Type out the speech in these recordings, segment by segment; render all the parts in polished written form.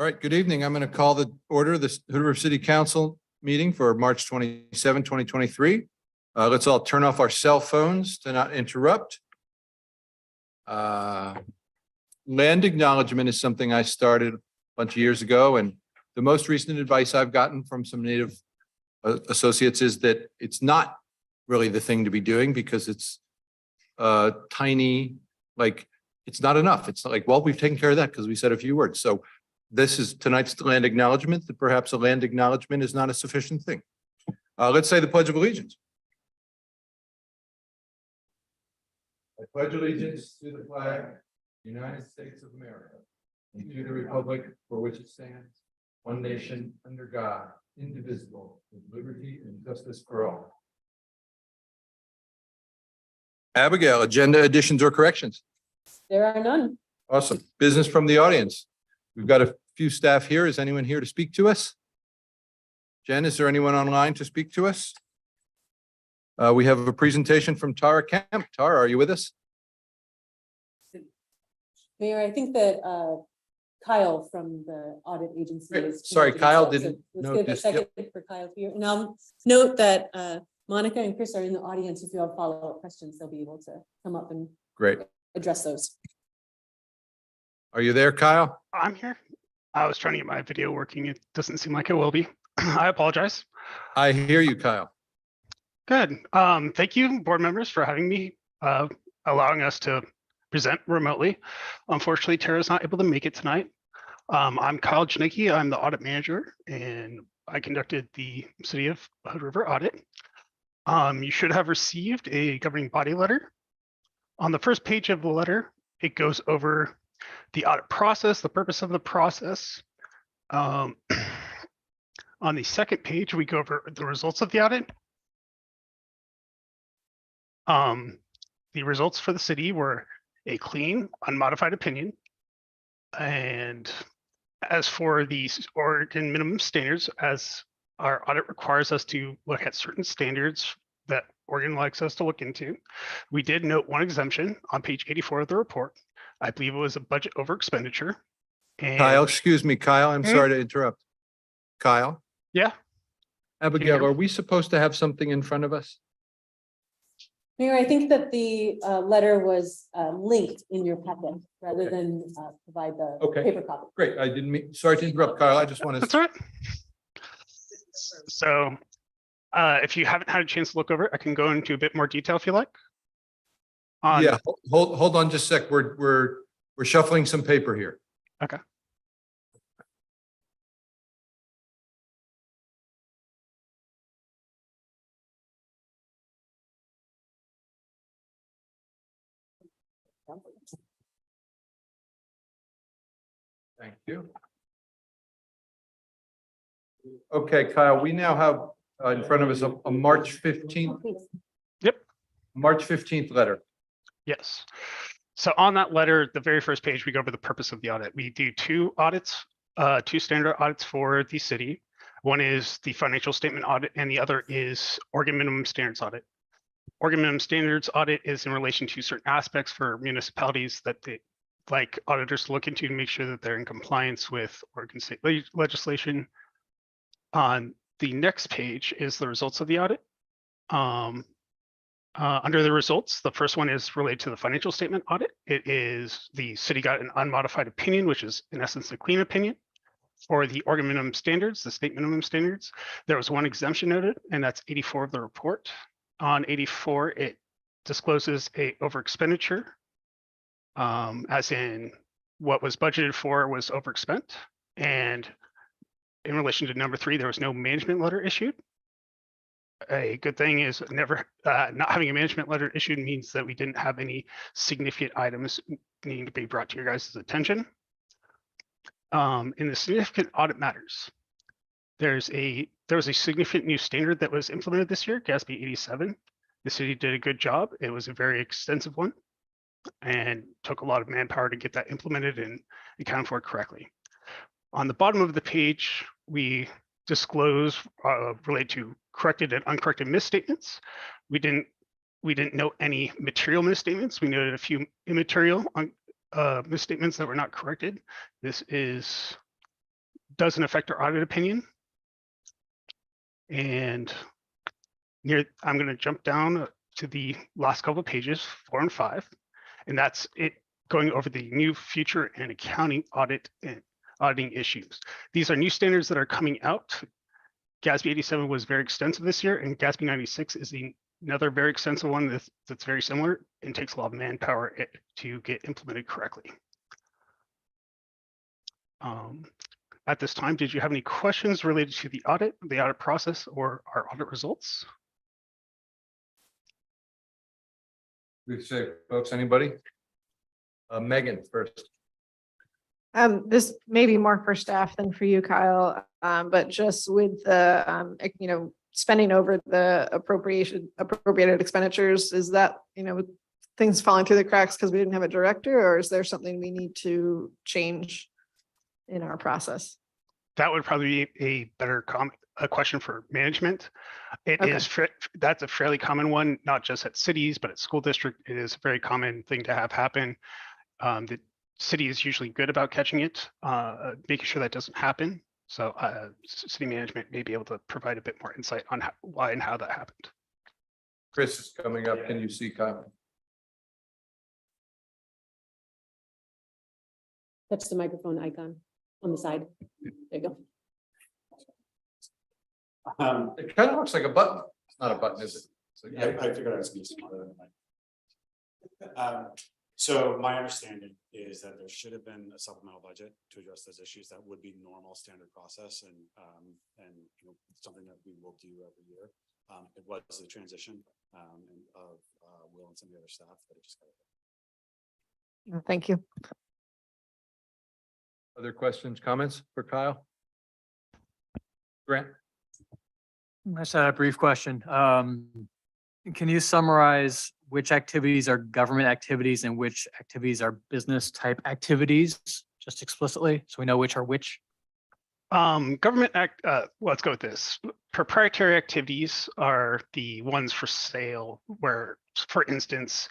All right, good evening. I'm going to call the order of the Hood River City Council meeting for March 27, 2023. Let's all turn off our cell phones to not interrupt. Land acknowledgement is something I started a bunch of years ago, and the most recent advice I've gotten from some Native associates is that it's not really the thing to be doing because it's tiny, like it's not enough. It's not like, well, we've taken care of that because we said a few words. So this is tonight's land acknowledgement, that perhaps a land acknowledgement is not a sufficient thing. Let's say the Pledge of Allegiance. I pledge allegiance to the flag, United States of America, and to the republic for which it stands, one nation under God, indivisible, with liberty and justice for all. Abigail, agenda additions or corrections? There are none. Awesome. Business from the audience. We've got a few staff here. Is anyone here to speak to us? Jen, is there anyone online to speak to us? We have a presentation from Tara Kemp. Tara, are you with us? Mayor, I think that Kyle from the audit agency Great. is. Sorry, Kyle connected, didn't let's note give a this. second for Kyle here. And I'll note that Monica and Chris are in the audience. If you have follow-up questions, they'll be able to come up and Great. address those. Are you there, Kyle? I'm here. I was trying to get my video working. It doesn't seem like it will be. I apologize. I hear you, Kyle. Good. Thank you, board members, for having me, allowing us to present remotely. Unfortunately, Tara's not able to make it tonight. I'm Kyle Janicki. I'm the audit manager, and I conducted the City of Hood River audit. You should have received a governing body letter. On the first page of the letter, it goes over the audit process, the purpose of the process. On the second page, we go over the results of the audit. The results for the city were a clean, unmodified opinion. And as for the Oregon minimum standards, as our audit requires us to look at certain standards that Oregon likes us to look into, we did note one exemption on page 84 of the report. I believe it was a budget over expenditure. And Kyle, excuse me, Kyle, I'm sorry to interrupt. Kyle? yeah, Abigail, hear? are we supposed to have something in front of us? Mayor, I think that the letter was linked in your packet rather than provide the Okay. paper copy. Great, I didn't mean, sorry to interrupt, Kyle. I just want that's to, all right. So if you haven't had a chance to look over it, I can go into a bit more detail if you like. yeah, hold on just a sec. We're shuffling some paper here. Okay. Thank you. Okay, Kyle, we now have in front of us a March 15th, Please. March 15th letter. Yes. So on that letter, the very first page, we go over the purpose of the audit. We do two audits, two standard audits for the city. One is the financial statement audit, and the other is Oregon minimum standards audit. Oregon minimum standards audit is in relation to certain aspects for municipalities that they like auditors to look into to make sure that they're in compliance with Oregon state legislation. On the next page is the results of the audit. Under the results, the first one is related to the financial statement audit. It is the city got an unmodified opinion, which is in essence a clean opinion. For the Oregon minimum standards, the state minimum standards, there was one exemption noted, and that's 84 of the report. On 84, it discloses a over expenditure, as in what was budgeted for was overspent. And in relation to number 3, there was no management letter issued. A good thing is never not having a management letter issued means that we didn't have any significant items needing to be brought to your guys' attention. In the significant audit matters, there was a significant new standard that was implemented this year, GASB 87. The city did a good job. It was a very extensive one and took a lot of manpower to get that implemented and accounted for correctly. On the bottom of the page, we disclose related to corrected and uncorrected misstatements. We didn't note any material misstatements. We noted a few immaterial misstatements that were not corrected. This is doesn't affect our audit opinion. And I'm going to jump down to the last couple of pages, 4 and 5, and that's it going over the new future and accounting audit and auditing issues. These are new standards that are coming out. GASB 87 was very extensive this year, and GASB 96 is another very extensive one that's very similar and takes a lot of manpower to get implemented correctly. At this time, did you have any questions related to the audit process, or our audit results? We say, folks, anybody? Megan first. This may be more for staff than for you, Kyle, but just with the, spending over the appropriated expenditures, is that, things falling through the cracks because we didn't have a director, or is there something we need to change in our process? That would probably be a better question for management. That's a fairly common one, not just at cities, but at school district. It is a very common thing to have happen. The city is usually good about catching it, making sure that doesn't happen. So city management may be able to provide a bit more insight on why and how that happened. Chris is coming up. Can you see Kyle? Touch the microphone icon on the side. There you go. It kind of looks like a button. It's not a button, is it? So, I figured I was being smarter than so my understanding is that there should have been a supplemental budget to address those issues. That would be normal standard process and something that we will do every year. It was the transition of Will and some of the other staff that it just got. Thank you. Other questions, comments for Kyle? Grant? I just had a brief question. Can you summarize which activities are government activities and which activities are business type activities, just explicitly, so we know which are which? Government let's go with this. Proprietary activities are the ones for sale, where, for instance,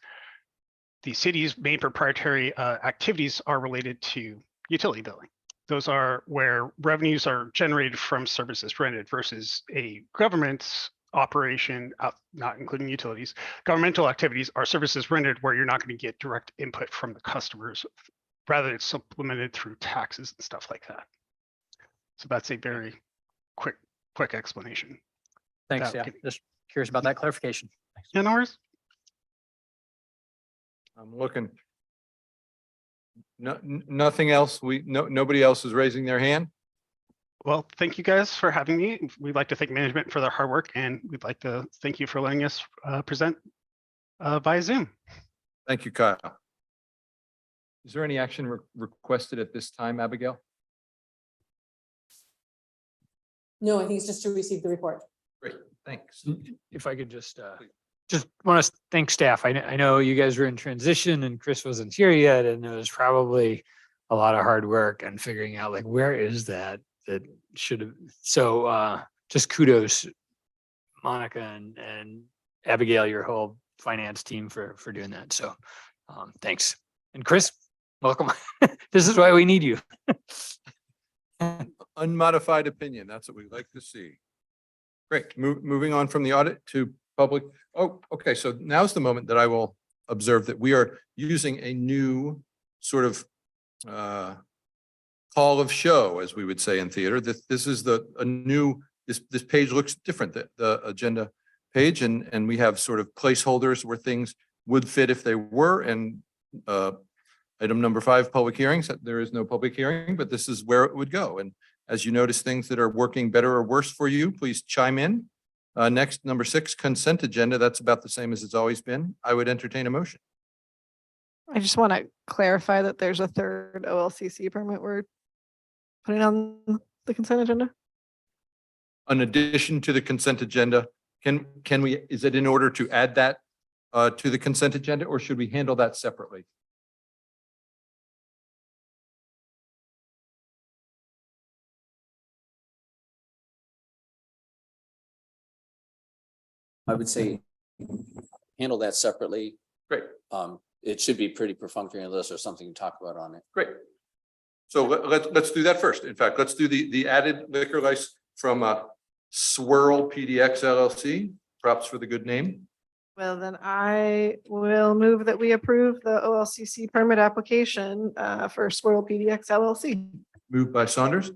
the city's main proprietary activities are related to utility billing. Those are where revenues are generated from services rented, versus a government's operation, not including utilities. Governmental activities are services rendered where you're not going to get direct input from the customers. Rather, it's supplemented through taxes and stuff like that. So that's a very quick explanation. Thanks, That yeah, just curious about that clarification. Yeah, no worries. I'm looking. Nothing else. Nobody else is raising their hand. Well, thank you guys for having me. We'd like to thank management for their hard work, and we'd like to thank you for letting us present via Zoom. Thank you, Kyle. Is there any action requested at this time, Abigail? No, I think it's just to receive the report. Great, thanks. If I could just want to thank staff. I know you guys were in transition and Chris wasn't here yet, and there was probably a lot of hard work and figuring out like, where is that should have, so just kudos, Monica and Abigail, your whole finance team for doing that. So thanks. And Chris, welcome. This is why we need you. Unmodified opinion. That's what we like to see. Great. Moving on from the audit to public. Oh, okay. So now's the moment that I will observe that we are using a new sort of call of show, as we would say in theater. This is this page looks different, the agenda page, and we have sort of placeholders where things would fit if they were. And item number 5, public hearings. There is no public hearing, but this is where it would go. And as you notice things that are working better or worse for you, please chime in. Next, number 6, consent agenda. That's about the same as it's always been. I would entertain a motion. I just want to clarify that there's a third OLCC permit we're putting on the consent agenda. In addition to the consent agenda, can we, is it in order to add that to the consent agenda, or should we handle that separately? I would say handle that separately. Great, It should be pretty perfunctory unless there's something to talk about on it. great. So let's do that first. In fact, let's do the added liquor license from Swirl PDX LLC. Props for the good name. Well, then I will move that we approve the OLCC permit application for Swirl PDX LLC. Moved by Saunders,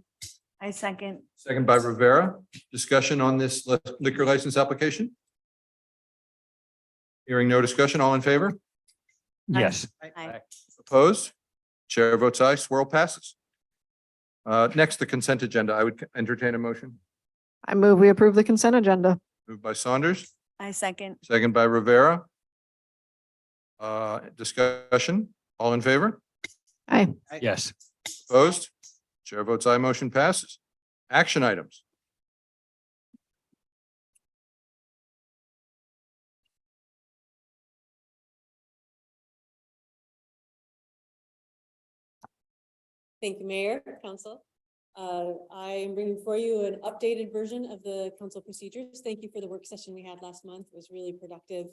I second. second by Rivera. Discussion on this liquor license application? Hearing no discussion, all in favor? Yes. Opposed? Chair votes aye, Swirl passes. Next, the consent agenda. I would entertain a motion. I move we approve the consent agenda. Moved by Saunders, I second. second by Rivera. Discussion, all in favor? Aye. Yes. Opposed? Chair votes aye, motion passes. Action items. Thank you, Mayor, Council. I am bringing for you an updated version of the council procedures. Thank you for the work session we had last month. It was really productive.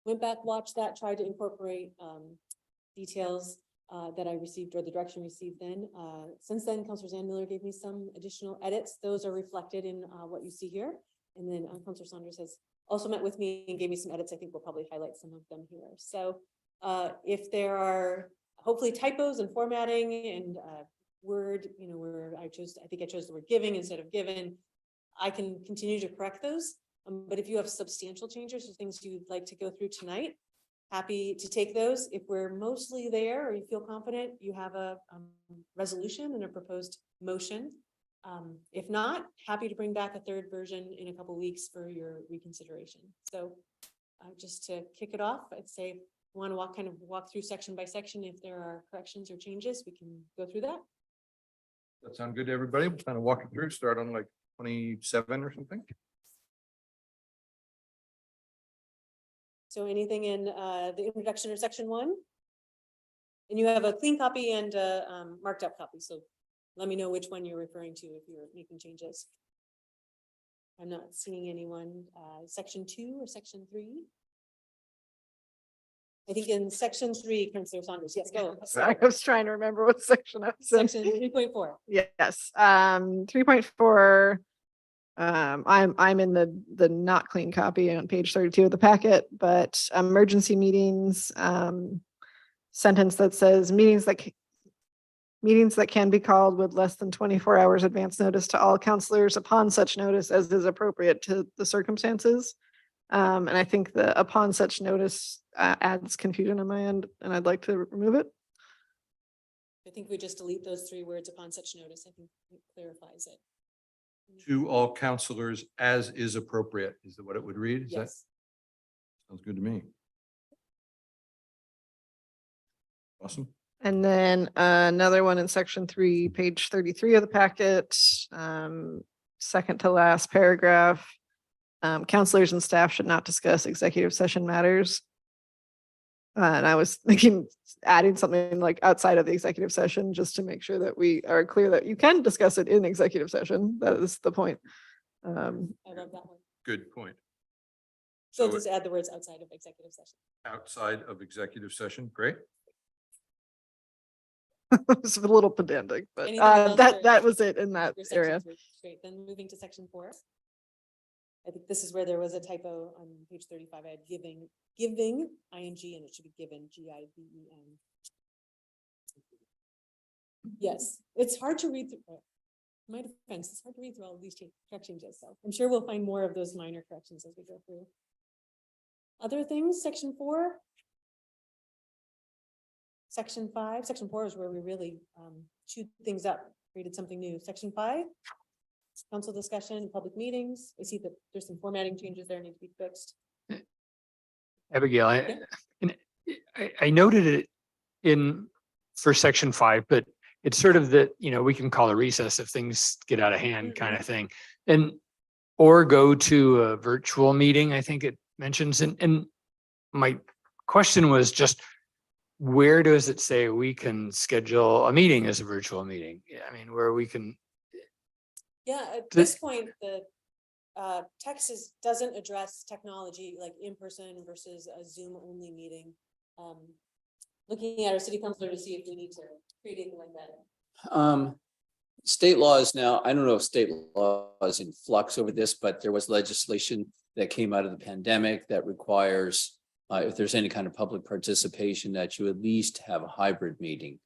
Went back, watched that, tried to incorporate details that I received or the direction received then. Since then, Councilor Zandmiller gave me some additional edits. Those are reflected in what you see here. And then Councilor Saunders has also met with me and gave me some edits. I think we'll probably highlight some of them here. So if there are hopefully typos and formatting and word, where I think I chose the word giving instead of given, I can continue to correct those. But if you have substantial changes or things you'd like to go through tonight, happy to take those. If we're mostly there or you feel confident, you have a resolution and a proposed motion. If not, happy to bring back a third version in a couple of weeks for your reconsideration. So just to kick it off, I'd say want to walk through section by section. If there are corrections or changes, we can go through that. That sound good to everybody? We'll kind of walk it through, start on like 27 or something. So anything in the introduction of section 1? And you have a clean copy and a marked up copy. So let me know which one you're referring to if you're making changes. I'm not seeing anyone. Section 2 or section 3? I think in section 3, Councilor Saunders. Yes, go. Sorry, I was trying to remember what section I was in. Section 3.4. Yes, 3.4. I'm in the not clean copy on page 32 of the packet, but emergency meetings, sentence that says meetings that can be called with less than 24 hours advance notice to all counselors upon such notice as is appropriate to the circumstances. And I think the upon such notice adds confusion on my end, and I'd like to remove it. I think we just delete those 3 words upon such notice. I think it clarifies it. To all counselors as is appropriate, is that what it would read? Is that, Yes. sounds good to me. Awesome. And then another one in section 3, page 33 of the packet, second to last paragraph. Counselors and staff should not discuss executive session matters. And I was thinking adding something like outside of the executive session, just to make sure that we are clear that you can discuss it in executive session. That is the point. I love that one. Good point. So So just add the words outside of executive session. outside of executive session, great. It's a little pedantic, but Anything else for- that was it in that Your section area. 3. Great, then moving to section 4. I think this is where there was a typo on page 35. I had giving, ing, and it should be given, GIVEN. Yes, it's hard to read through. My defense, it's hard to read through all of these changes, so I'm sure we'll find more of those minor corrections as we go through. Other things, section 4. Section 5, section 4 is where we really chewed things up, created something new. Section 5. Council discussion, public meetings. I see that there's some formatting changes there need to be fixed. Abigail, Yeah. I noted it for section 5, but it's sort of that, we can call a recess if things get out of hand kind of thing. Or go to a virtual meeting, I think it mentions, and my question was just, where does it say we can schedule a meeting as a virtual meeting? I mean, where we can. Yeah, at this point, the text doesn't address technology like in person versus a Zoom only meeting. Looking at our city councilor to see if we need to create anything like that. State law is now, I don't know if state law is in flux over this, but there was legislation that came out of the pandemic that requires, if there's any kind of public participation, that you at least have a hybrid meeting.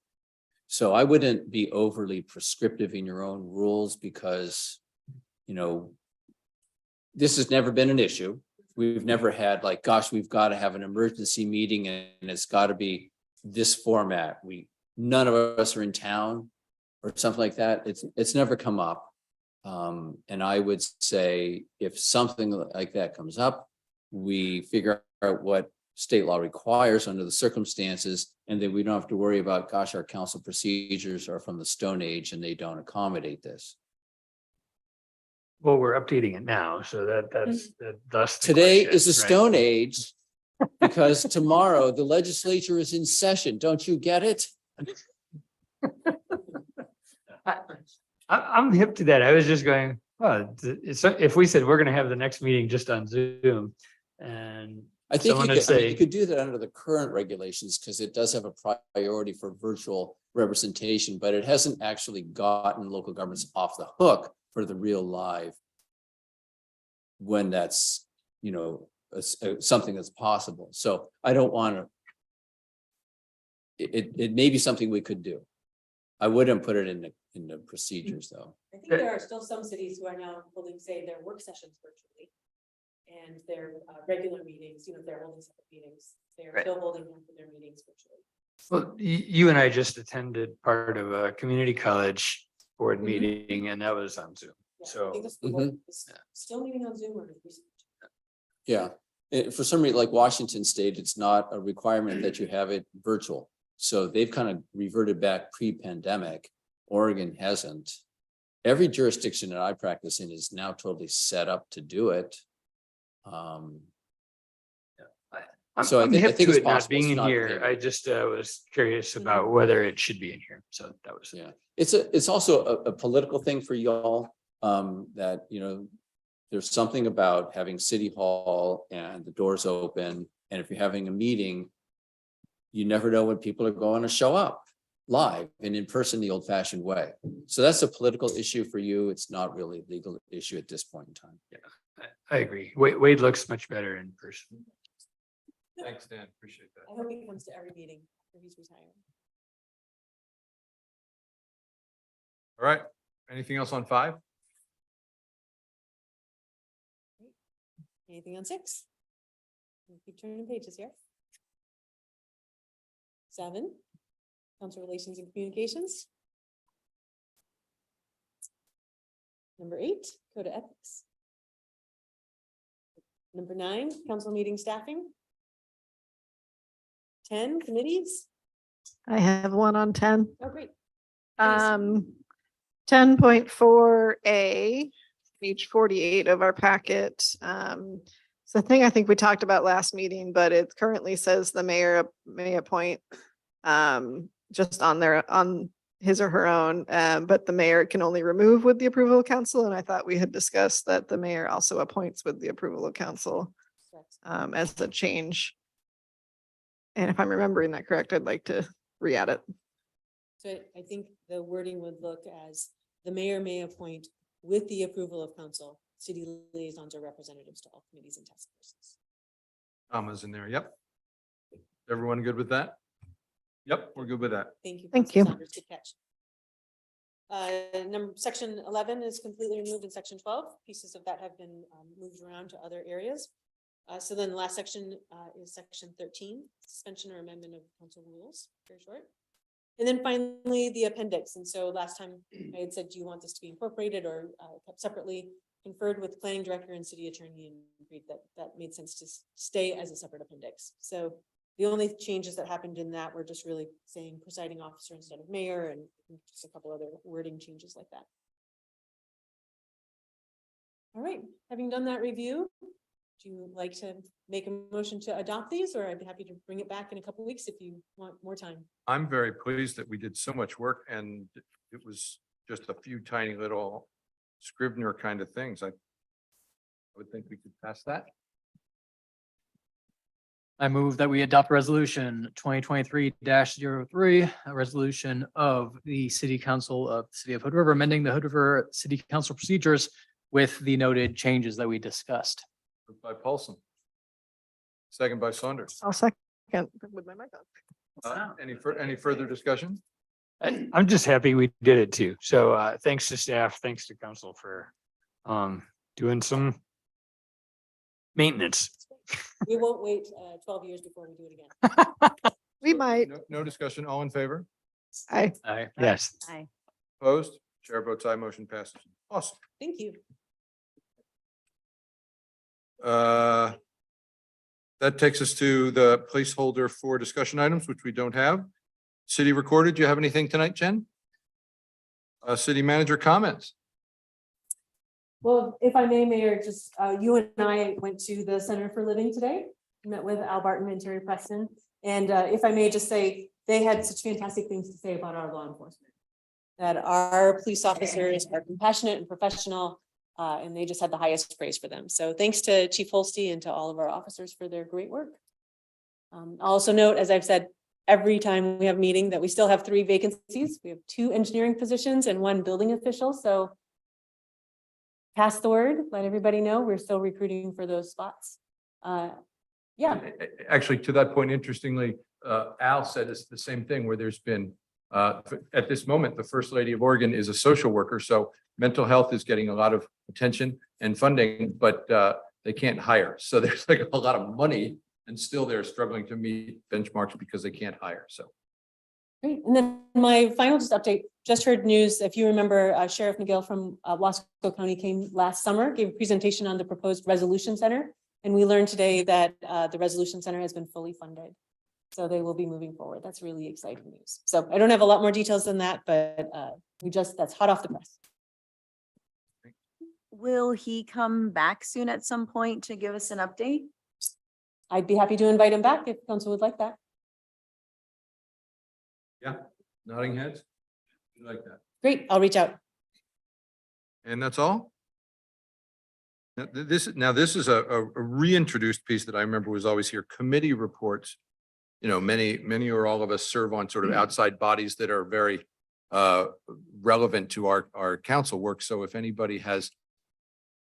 So I wouldn't be overly prescriptive in your own rules because, you know, this has never been an issue. We've never had like, gosh, we've got to have an emergency meeting and it's got to be this format. None of us are in town or something like that. It's never come up. And I would say if something like that comes up, we figure out what state law requires under the circumstances, and then we don't have to worry about, gosh, our council procedures are from the Stone Age and they don't accommodate this. Well, we're updating it now, so thus. the Today question, is the right? Stone Age because tomorrow the legislature is in session. Don't you get it? I'm hip to that. I was just going, well, if we said we're gonna have the next meeting just on Zoom and I think someone you would could, I mean, say, you could do that under the current regulations because it does have a priority for virtual representation, but it hasn't actually gotten local governments off the hook for the real live when that's, you know, something that's possible. So I don't want to. It may be something we could do. I wouldn't put it in the procedures though. I think there are still some cities who are now holding, say, their work sessions virtually. And their regular meetings, you know, they're holding separate meetings, they're Right. still holding their meetings virtually. well, you and I just attended part of a community college board Mhm. meeting and that was on Zoom. Yeah, I So, think the school board is still meeting on Zoom or is- Yeah, for some reason, like Washington State, it's not a requirement that you have it virtual. So they've kind of reverted back pre-pandemic. Oregon hasn't. Every jurisdiction that I practice in is now totally set up to do it. So I I'm think hip to it's it not possible. being It's in not here. prohibited. I just was curious about whether it should be in here. So that was. Yeah, it's also a political thing for y'all, that, you know, there's something about having city hall and the doors open, and if you're having a meeting, you never know when people are going to show up live and in person the old fashioned way. So that's a political issue for you. It's not really a legal issue at this point in time. I agree. Wade looks much better in person. Thanks, Dan. Appreciate that. I hope he comes to every meeting after he's retired. All right. Anything else on 5? Anything on 6? We'll keep turning pages here. 7, council relations and communications. Number 8, code of ethics. Number 9, council meeting staffing. 10, committees. I have one on 10. Oh, great. 10.4A, page 48 of our packet. It's the thing I think we talked about last meeting, but it currently says the mayor may appoint just on his or her own, but the mayor can only remove with the approval of council. And I thought we had discussed that the mayor also appoints with the approval of council Correct. as a change. And if I'm remembering that correct, I'd like to re-add it. So I think the wording would look as the mayor may appoint with the approval of council, city liaisons or representatives to all committees and task forces. Commas in there. Yep. Everyone good with that? Yep, we're good with that. Thank you. Thank Councilor you. Saunders. Good catch. Section 11 is completely removed in section 12. Pieces of that have been moved around to other areas. So then the last section is section 13, suspension or amendment of council rules, very short. And then finally, the appendix. And so last time I had said, do you want this to be incorporated or kept separately? Conferred with planning director and city attorney and agreed that that made sense to stay as a separate appendix. So the only changes that happened in that were just really saying presiding officer instead of mayor and just a couple other wording changes like that. All right, having done that review, do you like to make a motion to adopt these, or I'd be happy to bring it back in a couple weeks if you want more time? I'm very pleased that we did so much work and it was just a few tiny little Scrivener kind of things. I would think we could pass that. I move that we adopt resolution 2023-03, a resolution of the City Council of the City of Hood River, amending the Hood River City Council procedures with the noted changes that we discussed. Moved by Paulson. Second by Saunders. I'll second with my mic on. Any further discussion? I'm just happy we did it too. So thanks to staff, thanks to council for doing some maintenance. We won't wait 12 years before we do it again. We might. No discussion. All in favor? I, Yes. Aye. Opposed? Chair votes aye. Motion passes. Awesome. Thank you. That takes us to the placeholder for discussion items, which we don't have. City recorded. Do you have anything tonight, Jen? City manager comments. Well, if I may, Mayor, just you and I went to the Center for Living today, met with Al Barton and Terry Preston. And if I may just say, they had such fantastic things to say about our law enforcement. That our police officers are compassionate and professional, and they just had the highest praise for them. So thanks to Chief Holste and to all of our officers for their great work. I'll also note, as I've said, every time we have a meeting that we still have 3 vacancies. We have 2 engineering positions and 1 building official. So pass the word, let everybody know we're still recruiting for those spots. Yeah, Actually, to that point, interestingly, Al said it's the same thing where there's been, at this moment, the First Lady of Oregon is a social worker. So mental health is getting a lot of attention and funding, but they can't hire. So there's like a lot of money and still they're struggling to meet benchmarks because they can't hire. So. great. And then my final just update, just heard news, if you remember, Sheriff McGill from Wasco County came last summer, gave a presentation on the proposed resolution center. And we learned today that the resolution center has been fully funded. So they will be moving forward. That's really exciting news. So I don't have a lot more details than that, but that's hot off the press. Will he come back soon at some point to give us an update? I'd be happy to invite him back if council would like that. Yeah, nodding heads. You like that. Great, I'll reach out. And that's all? Now this is a reintroduced piece that I remember was always here, committee reports. You know, many or all of us serve on sort of outside bodies that are very relevant to our council work. So if anybody has,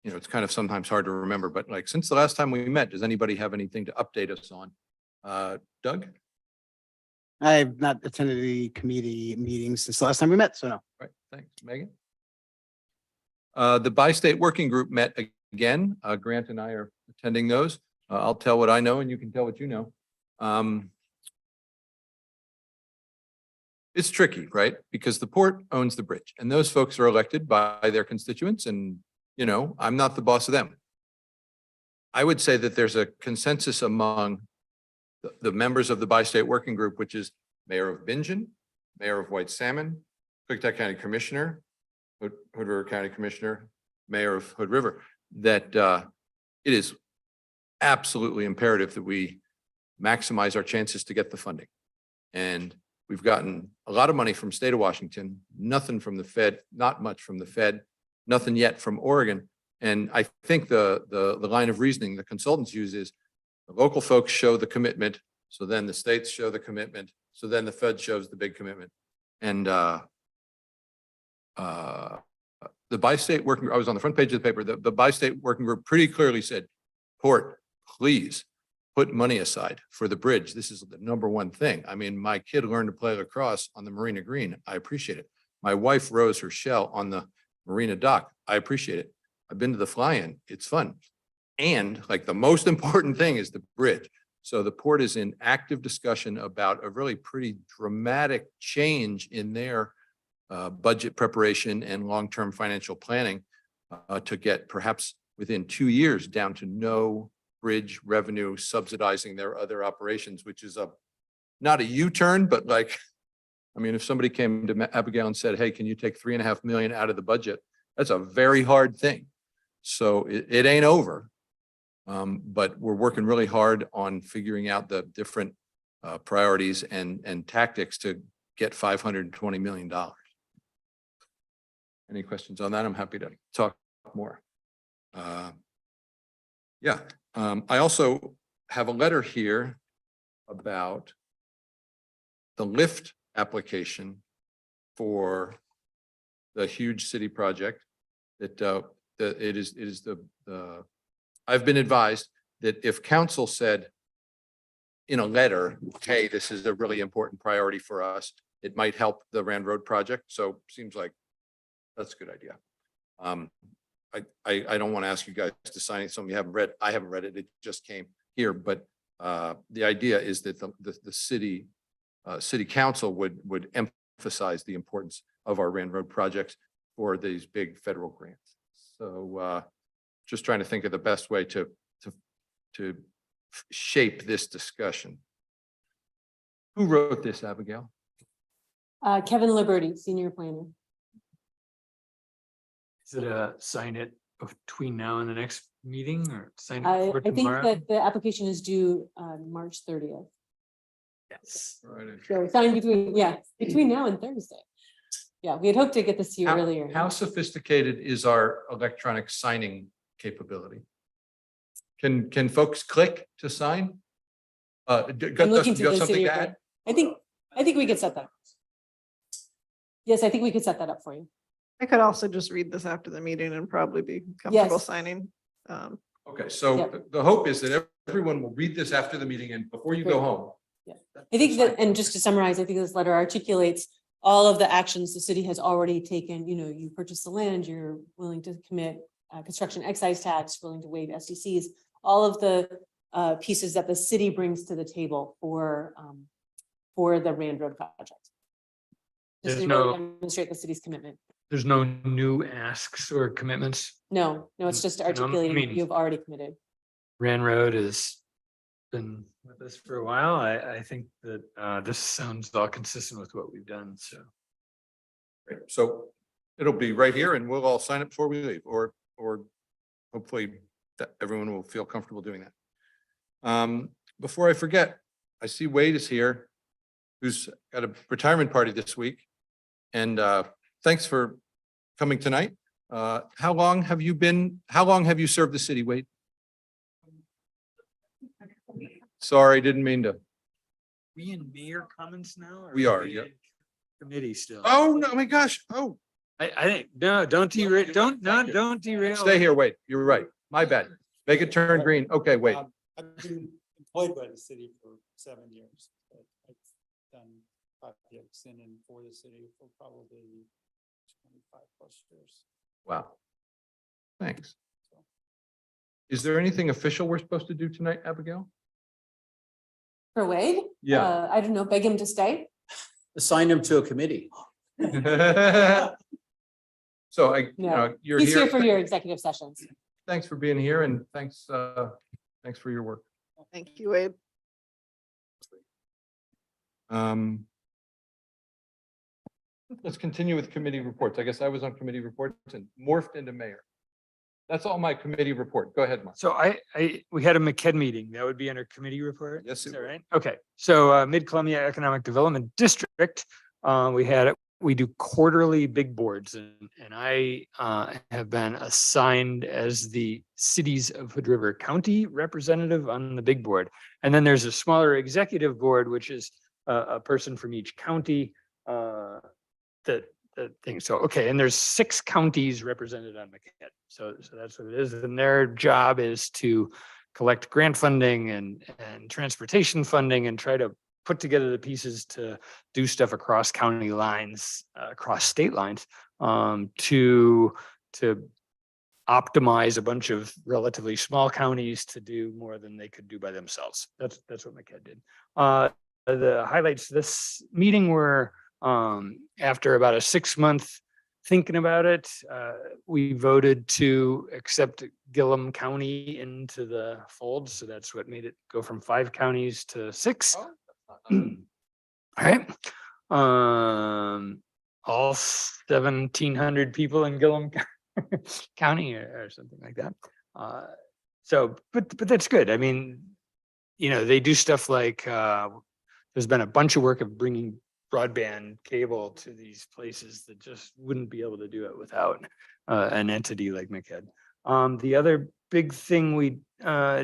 you know, it's kind of sometimes hard to remember, but like since the last time we met, does anybody have anything to update us on? Doug? I've not attended the committee meetings since the last time we met, so no. Right, thanks. Megan? The Bi-State Working Group met again. Grant and I are attending those. I'll tell what I know and you can tell what you know. It's tricky, right? Because the port owns the bridge and those folks are elected by their constituents and, you know, I'm not the boss of them. I would say that there's a consensus among the members of the Bi-State Working Group, which is Mayor of Bingen, Mayor of White Salmon, Clicktack County Commissioner, Hood River County Commissioner, Mayor of Hood River, that it is absolutely imperative that we maximize our chances to get the funding. And we've gotten a lot of money from state of Washington, nothing from the Fed, not much from the Fed, nothing yet from Oregon. And I think the line of reasoning the consultants use is the local folks show the commitment. So then the states show the commitment. So then the Fed shows the big commitment. And the Bi-State Working Group, I was on the front page of the paper, the Bi-State Working Group pretty clearly said, Port, please put money aside for the bridge. This is the #1 thing. I mean, my kid learned to play lacrosse on the Marina Green. I appreciate it. My wife rows her shell on the Marina dock. I appreciate it. I've been to the fly-in. It's fun. And like the most important thing is the bridge. So the port is in active discussion about a really pretty dramatic change in their budget preparation and long-term financial planning to get perhaps within 2 years down to no bridge revenue subsidizing their other operations, which is not a U-turn, but like, I mean, if somebody came to Abigail and said, hey, can you take $3.5 million out of the budget? That's a very hard thing. So it ain't over. But we're working really hard on figuring out the different priorities and tactics to get $520 million. Any questions on that? I'm happy to talk more. I also have a letter here about the lift application for the huge city project that, it is I've been advised that if council said in a letter, hey, this is a really important priority for us, it might help the Rand Road project. So seems like that's a good idea. I don't want to ask you guys to sign it. Some of you haven't read, I haven't read it. It just came here, but the idea is that the city council would emphasize the importance of our Rand Road projects for these big federal grants. So just trying to think of the best way to shape this discussion. Who wrote this, Abigail? Kevin Liberty, senior planner. Is it a sign it between now and the next meeting or sign I it for think tomorrow? that the application is due March 30th. Yes. So sign between now and Thursday. Yeah, we had hoped to get this to you earlier. How sophisticated is our electronic signing capability? Can folks click to sign? I'm Dustin, looking you to have the something city. to add? I think we could set that. Yes, I think we could set that up for you. I could also just read this after the meeting and probably be comfortable Yes. signing. Okay, so the hope is that everyone will read this after the meeting and before you go Great. home. Yeah. I think that, and just to summarize, I think this letter articulates all of the actions the city has already taken. You know, you purchase the land, you're willing to commit construction excise tax, willing to waive SDCs, all of the pieces that the city brings to the table for the Rand Road project. Just There's to no- really demonstrate the city's commitment. There's no new asks or commitments. No, it's just I mean, articulating you've already committed. Rand Road has been with us for a while. I think that this sounds all consistent with what we've done, so. Great. So it'll be right here and we'll all sign it before we leave, or hopefully that everyone will feel comfortable doing that. Before I forget, I see Wade is here, who's got a retirement party this week. And thanks for coming tonight. How long have you served the city, Wade? Sorry, didn't mean to. We in mayor comments now? or We are, we yeah. in Committee still. Oh, no, my gosh. Oh, I think, no, don't derail, don't derail. stay here, Wade. You're right. My bad. Make it turn green. Okay, wait. I've been employed by the city for 7 years, but I've done projects in and for the city for probably 25+ years. Wow. Thanks. Is there anything official we're supposed to do tonight, Abigail? For Wade? I don't know, beg him to stay. Assign them to a committee. So you're He's here here. for your executive sessions. Thanks for being here and thanks for your work. Thank you, Wade. Let's continue with committee reports. I guess I was on committee reports and morphed into mayor. That's all my committee report. Go ahead, Mark. So we had a MCED meeting. That would be under committee report? Yes, Is it that would. right? Okay, so Mid-Columbia Economic Development District, we do quarterly big boards and I have been assigned as the Cities of Hood River County representative on the big board. And then there's a smaller executive board, which is a person from each county. The thing. So, okay, and there's 6 counties represented on MCED. So that's what it is. And their job is to collect grant funding and transportation funding and try to put together the pieces to do stuff across county lines, across state lines, to optimize a bunch of relatively small counties to do more than they could do by themselves. That's what MCED did. The highlights this meeting were, after about a 6-month thinking about it, we voted to accept Gillum County into the fold. So that's what made it go from 5 counties to 6. All right. All 1,700 people in Gillum County or something like that. So, but that's good. I mean, they do stuff like, there's been a bunch of work of bringing broadband cable to these places that just wouldn't be able to do it without an entity like MCED. The other big thing we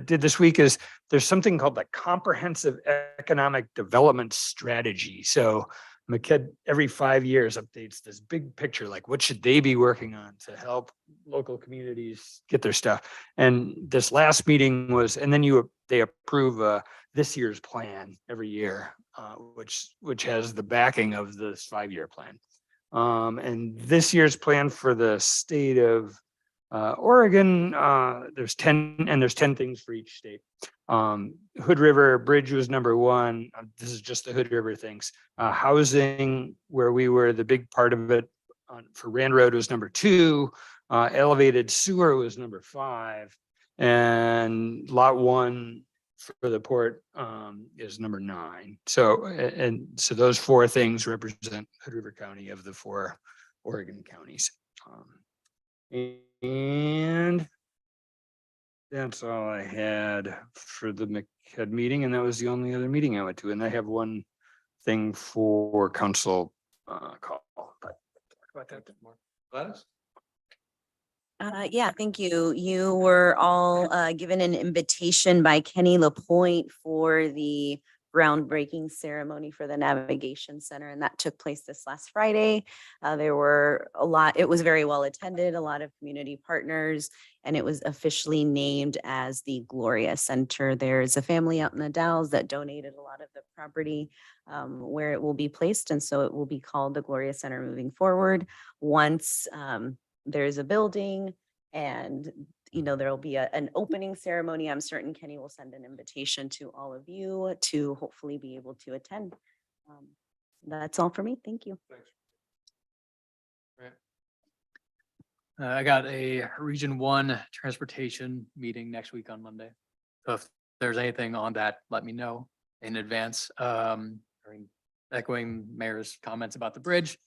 did this week is there's something called the Comprehensive Economic Development Strategy. So McKed every 5 years updates this big picture, like what should they be working on to help local communities get their stuff. And this last meeting was, and then they approve this year's plan every year, which has the backing of this 5-year plan. And this year's plan for the state of Oregon, there's 10 things for each state. Hood River Bridge was number 1. This is just the Hood River things. Housing, where we were the big part of it, for Rand Road was number 2. Elevated sewer was number 5. And lot 1 for the port is number 9. So, so those 4 things represent Hood River County of the 4 Oregon counties. And that's all I had for the McKed meeting, and that was the only other meeting I went to. And I have one thing for council call, but talk about that more. Gladys? Yeah, thank you. You were all given an invitation by Kenny Lapointe for the groundbreaking ceremony for the Navigation Center, and that took place this last Friday. There were it was very well attended, a lot of community partners, and it was officially named as the Gloria Center. There's a family out in the Dalles that donated a lot of the property where it will be placed, and so it will be called the Gloria Center moving forward. Once there's a building and there will be an opening ceremony, I'm certain Kenny will send an invitation to all of you to hopefully be able to attend. That's all for me. Thank you. I got a Region 1 transportation meeting next week on Monday. So if there's anything on that, let me know in advance. Echoing Mayor's comments about the bridge,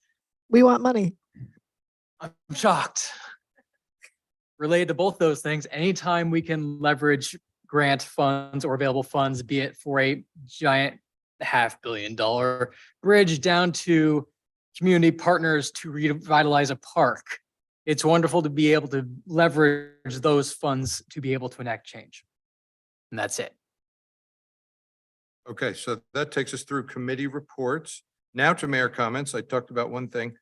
We want money. I'm shocked. Related to both those things, anytime we can leverage grant funds or available funds, be it for a giant $500 million bridge down to community partners to revitalize a park, it's wonderful to be able to leverage those funds to be able to enact change. And that's it. Okay, so that takes us through committee reports. Now to mayor comments. I talked about one thing.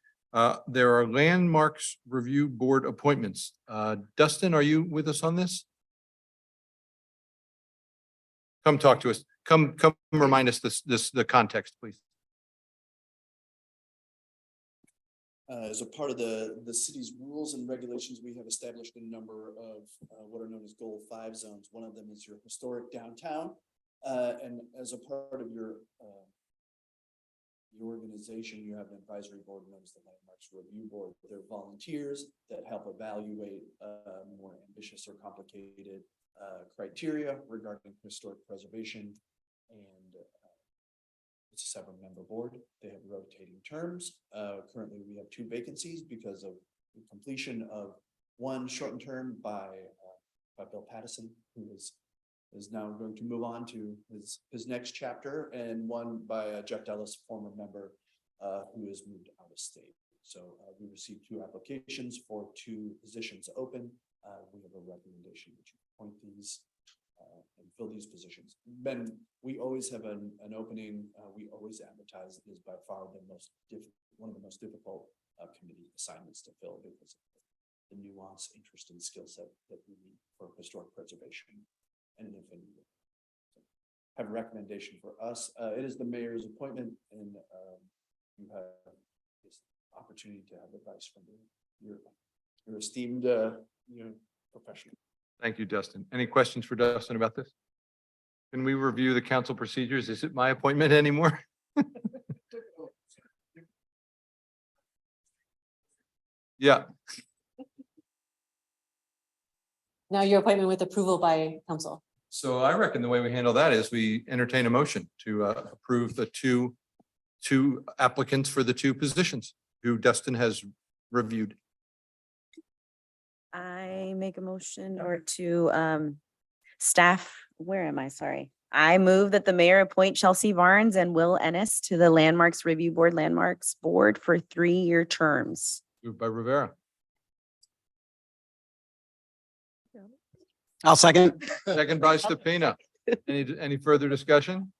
There are landmarks review board appointments. Dustin, are you with us on this? Come talk to us. Come remind us the context, please. As a part of the city's rules and regulations, we have established a number of what are known as Goal 5 zones. One of them is your historic downtown. And as a part of your organization, you have an advisory board known as the Landmarks Review Board. They're volunteers that help evaluate more ambitious or complicated criteria regarding historic preservation. And it's a 7-member board. They have rotating terms. Currently, we have 2 vacancies because of the completion of one shortened term by Bill Pattison, who is now going to move on to his next chapter, and one by Jeff Ellis, former member who has moved out of state. So we received 2 applications for 2 positions open. We have a recommendation that you appoint these and fill these positions. Ben, we always have an opening. We always advertise. It is by far one of the most difficult committee assignments to fill because of the nuance, interest, and skill set that we need for historic preservation. And if any have a recommendation for us, it is the mayor's appointment, and you have this opportunity to have advice from your esteemed professional. Thank you, Dustin. Any questions for Dustin about this? Can we review the council procedures? Is it my appointment anymore? Yeah. Now your appointment with approval by council. So I reckon the way we handle that is we entertain a motion to approve the two applicants for the 2 positions who Dustin has reviewed. I make a motion or to staff, where am I? Sorry. I move that the mayor appoint Chelsea Barnes and Will Ennis to the Landmarks Review Board Landmarks Board for 3-year terms. Moved by Rivera. I'll second. Second by Stupina. Any further discussion?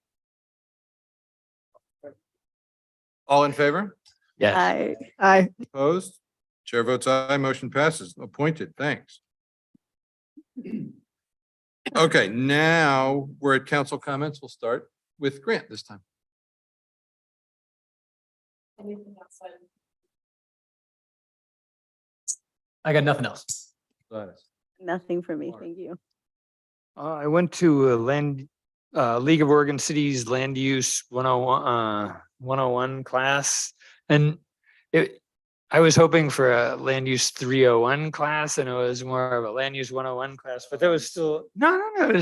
All in favor? Yes. Aye. Opposed? Chair votes aye, motion passes. Appointed, thanks. Okay, now we're at council comments. We'll start with Grant this time. I got nothing else. Nothing for me, Alright. thank you. I went to a League of Oregon Cities Land Use 101 class, and I was hoping for a Land Use 301 class, and it was more of a Land Use 101 class, but that was still, no, it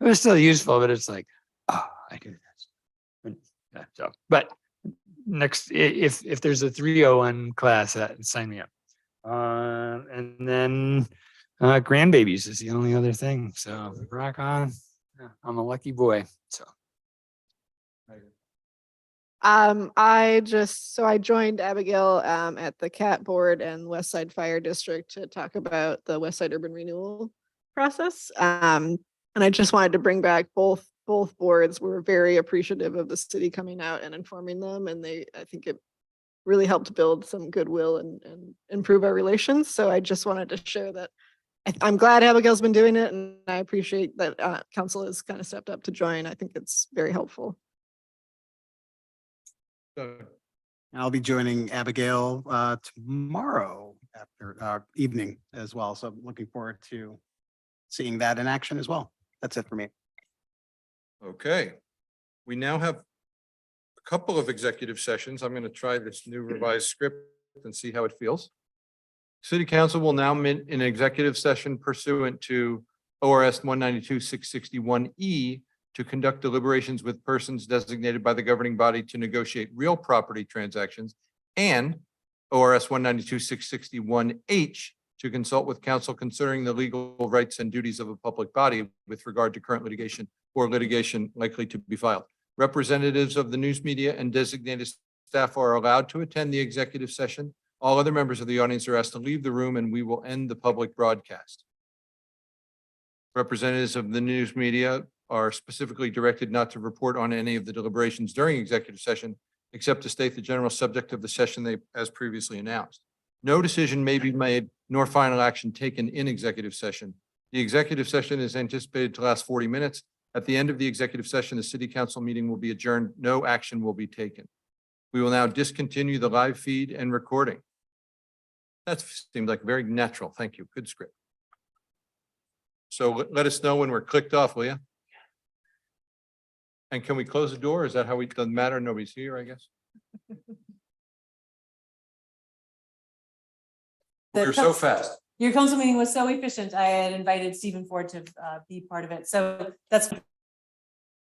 was still useful, but it's like, oh, I do this. So, but next, if there's a 301 class, sign me up. And then grandbabies is the only other thing. So rock on. Yeah, I'm a lucky boy. So I joined Abigail at the CAT board and West Side Fire District to talk about the West Side Urban Renewal process. And I just wanted to bring back both boards were very appreciative of the city coming out and informing them, and I think it really helped build some goodwill and improve our relations. So I just wanted to share that. I'm glad Abigail's been doing it, and I appreciate that council has kind of stepped up to join. I think it's very helpful. I'll be joining Abigail tomorrow after evening as well. So I'm looking forward to seeing that in action as well. That's it for me. Okay, we now have a couple of executive sessions. I'm going to try this new revised script and see how it feels. City Council will now meet in executive session pursuant to ORS 192-661E to conduct deliberations with persons designated by the governing body to negotiate real property transactions, and ORS 192-661H to consult with counsel concerning the legal rights and duties of a public body with regard to current litigation or litigation likely to be filed. Representatives of the news media and designated staff are allowed to attend the executive session. All other members of the audience are asked to leave the room, and we will end the public broadcast. Representatives of the news media are specifically directed not to report on any of the deliberations during executive session, except to state the general subject of the session as previously announced. No decision may be made nor final action taken in executive session. The executive session is anticipated to last 40 minutes. At the end of the executive session, the city council meeting will be adjourned. No action will be taken. We will now discontinue the live feed and recording. That seemed like very natural. Thank you. Good script. So let us know when we're clicked off, will you? And can we close the door? Is that how doesn't matter? Nobody's here, I guess. You're so fast. Your council meeting was so efficient. I had invited Stephen Ford to be part of it. So that's